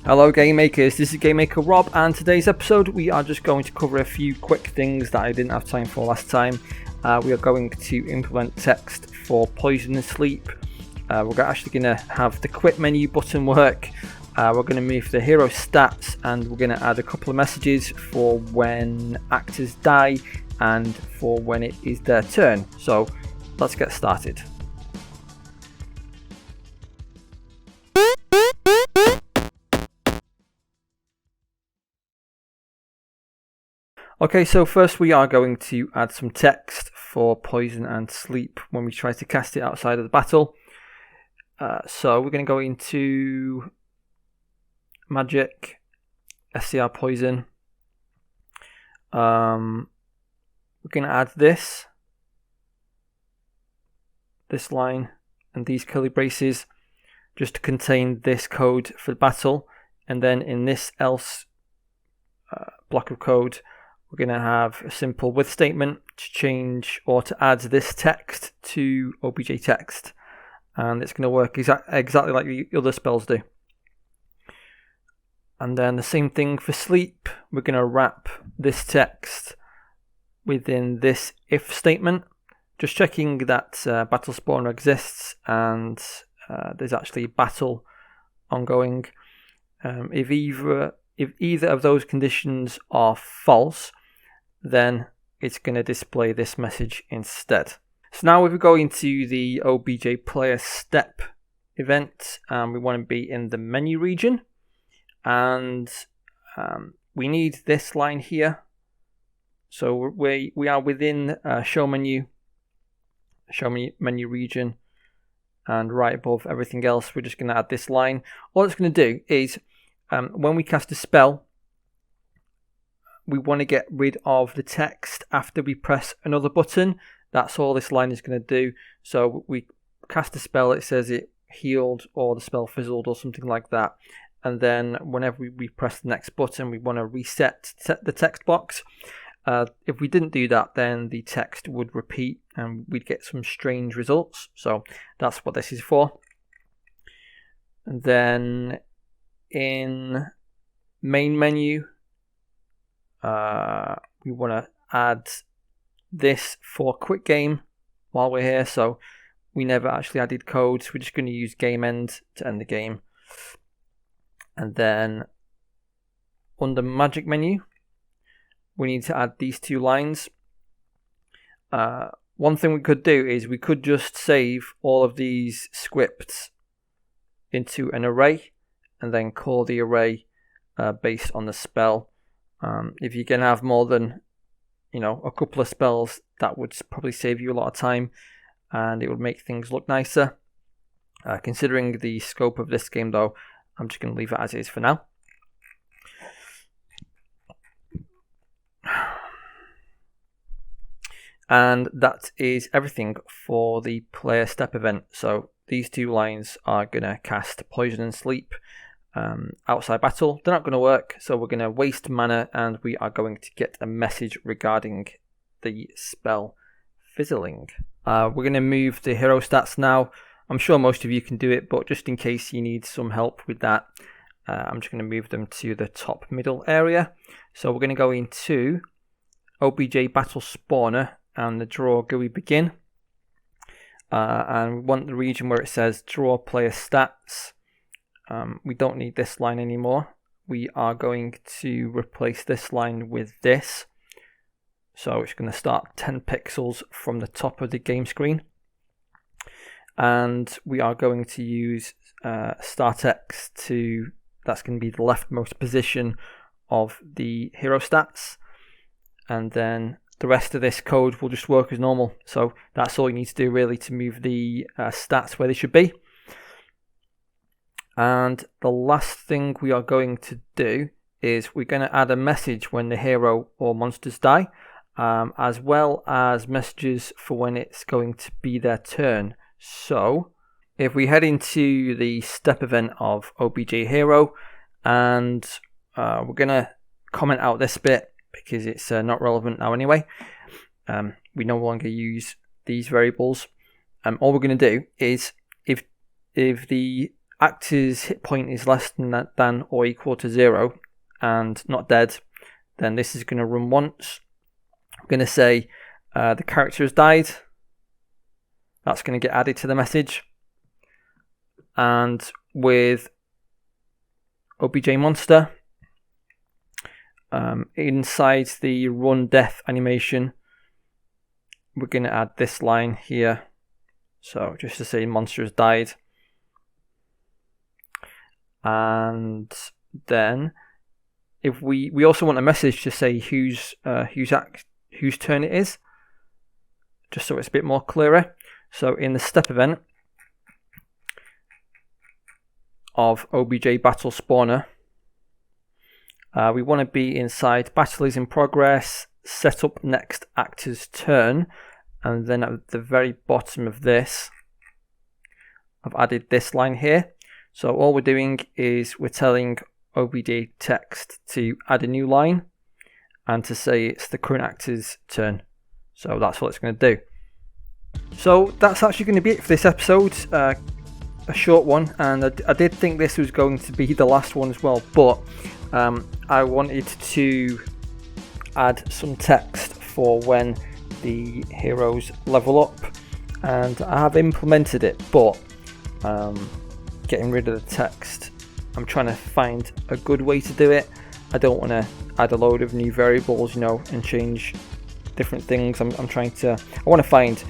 Hello Game Makers, this is GameMaker Rob, and today's episode we are just going to cover a few quick things that I didn't have time for last time. We are going to implement text for Poison and Sleep. We're actually going to have the quit menu button work. We're going to move the hero stats, and we're going to add a couple of messages for when actors die and for when it is their turn. So let's get started. Okay, so first we are going to add some text for Poison and Sleep when we try to cast it outside of the battle. So we're going to go into Magic, SCR Poison. We're going to add this line and these curly braces just to contain this code for the battle. And then in this else block of code, we're going to have a simple with statement to change or to add this text to obj text, and it's going to work exactly like the other spells do. And then the same thing for sleep. We're going to wrap this text within this if statement, just checking that battle spawner exists and there's actually battle ongoing. If either of those conditions are false, then it's going to display this message instead. So now if we go into the OBJ player step event, we want to be in the menu region, and we need this line here. So we are within show menu region, and right above everything else we're just going to add this line. All it's going to do is when we cast a spell, we want to get rid of the text after we press another button. That's all this line is going to do. So we cast a spell, it says it healed or the spell fizzled or something like that. And then whenever we press the next button, we want to reset the text box. If we didn't do that, then the text would repeat and we'd get some strange results. So that's what this is for. And then in main menu, we want to add this for quick game while we're here. So we never actually added codes. We're just going to use game end to end the game. And then under magic menu, we need to add these two lines. One thing we could do is we could just save all of these scripts into an array and then call the array based on the spell. If you can have more than a couple of spells, that would probably save you a lot of time and it would make things look nicer. Considering the scope of this game though, I'm just going to leave it as it is for now. And that is everything for the player step event. So these two lines are going to cast Poison and Sleep outside battle. They're not going to work, so we're going to waste mana and we are going to get a message regarding the spell fizzling. We're going to move the hero stats now. I'm sure most of you can do it, but just in case you need some help with that, I'm just going to move them to the top middle area. So we're going to go into OBJ battle spawner and the draw GUI begin, and we want the region where it says draw player stats. We don't need this line anymore. We are going to replace this line with this. So it's going to start 10 pixels from the top of the game screen. And we are going to use start X that's going to be the leftmost position of the hero stats. And then the rest of this code will just work as normal. So that's all you need to do really to move the stats where they should be. And the last thing we are going to do is we're going to add a message when the hero or monsters die, as well as messages for when it's going to be their turn. So if we head into the step event of OBJ Hero, and we're going to comment out this bit because it's not relevant now anyway. We no longer use these variables. All we're going to do is if the actor's hit point is less than or equal to 0 and not dead, then this is going to run once. I'm going to say the character has died. That's going to get added to the message. And with obj monster, inside the run death animation, we're going to add this line here. So just to say monster has died. And then if we also want a message to say whose turn it is, just so it's a bit more clearer. So in the step event of obj battle spawner, we want to be inside battle is in progress, set up next actor's turn, and then at the very bottom of this I've added this line here. So all we're doing is we're telling obj text to add a new line and to say it's the current actor's turn. So that's what it's going to do. So that's actually going to be it for this episode. A short one, and I did think this was going to be the last one as well, but I wanted to add some text for when the heroes level up, and I have implemented it, but getting rid of the text, I'm trying to find a good way to do it. I don't want to add a load of new variables, you know, and change different things. I want to find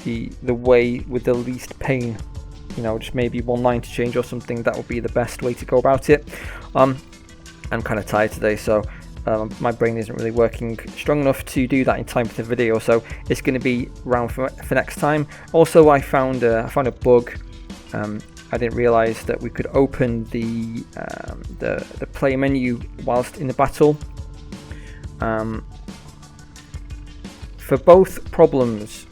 the way with the least pain, you know, just maybe one line to change or something. That would be the best way to go about it. I'm kind of tired today, so my brain isn't really working strong enough to do that in time for the video, so it's going to be around for next time. Also, I found a bug. I didn't realize that we could open the play menu whilst in the battle. For both problems,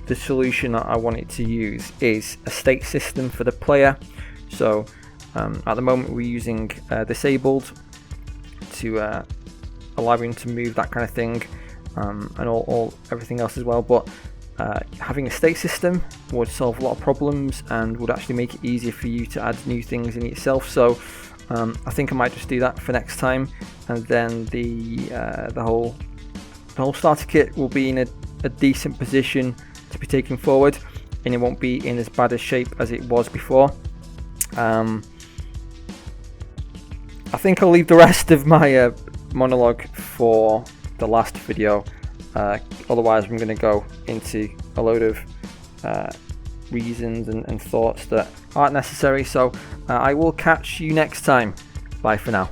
the solution that I wanted to use is a state system for the player. So at the moment we're using disabled to allow him to move, that kind of thing, and everything else as well. But having a state system would solve a lot of problems and would actually make it easier for you to add new things in itself. So I think I might just do that for next time, and then the whole starter kit will be in a decent position to be taken forward, and it won't be in as bad a shape as it was before. I think I'll leave the rest of my monologue for the last video, otherwise I'm going to go into a load of reasons and thoughts that aren't necessary. So I will catch you next time. Bye for now.